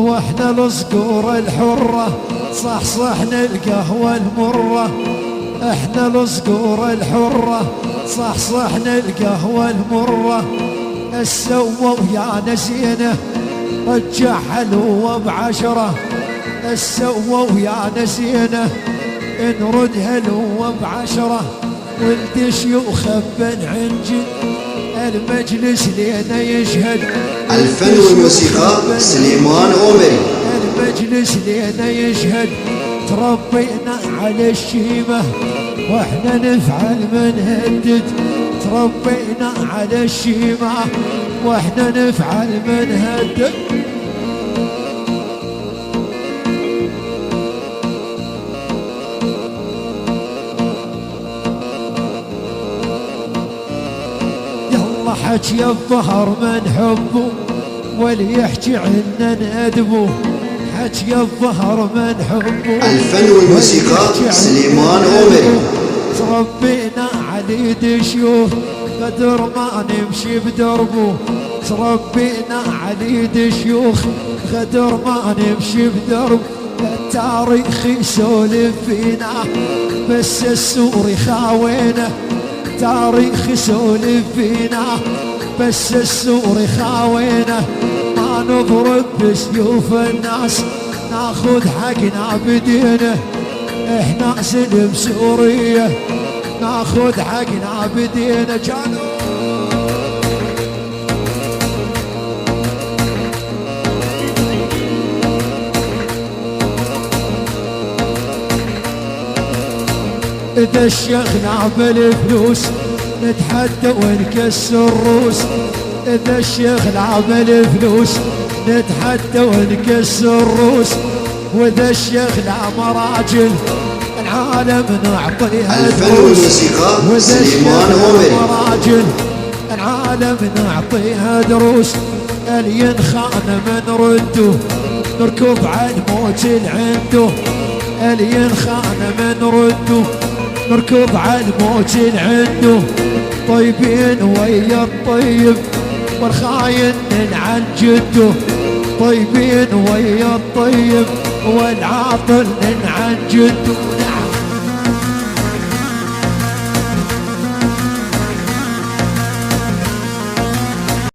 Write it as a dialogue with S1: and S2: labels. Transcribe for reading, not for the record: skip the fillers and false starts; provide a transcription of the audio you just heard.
S1: واحنا الصقور الحرة صحصحنا القهوة المرة. احنا الصقور الحرة صحصحنا القهوة المرة. السووا يا نسينه رجع حلوة بعشرة. السووا يا نسينه نرد هلوة بعشرة. ولد شيوخ بن عنجد المجلس لينا يشهد.
S2: الفن والموسيقى سليمان عمري.
S1: المجلس لينا يشهد. تربينا على الشيمة واحنا نفعل منهدد. تربينا على الشيمة واحنا نفعل منهدد. يلا حكي الظهر من حبه واللي يحكي عنا نأدبه. حكي الظهر من حبه.
S2: الفن والموسيقى سليمان عمري.
S1: تربينا على يد شيوخ قدر ما نمشي بدربه. تربينا على يد شيوخ قدر ما نمشي بدرب. التاريخ يسولف فينا بس السوري خاوينا. تاريخ يسولف فينا بس السوري خاوينا. ما نضرب بسيوف الناس ناخذ حقنا بدينه. احنا سلم سورية ناخذ حقنا بدينه. كانوا إذا الشيخنا بالفلوس نتحدى ونكسر روس. إذا الشيخنا بالفلوس نتحدى ونكسر روس. وإذا الشيخنا مراجل العالم نعطيها
S2: الفن والموسيقى سليمان عمري.
S1: مراجل العالم نعطيها دروس. اللي ينخان من رده نركب على الموت العنده. اللي ينخان من رده نركب على الموت العنده. طيبين ويا الطيب والخاين عن جده. طيبين ويا الطيب والعاطل عن جده.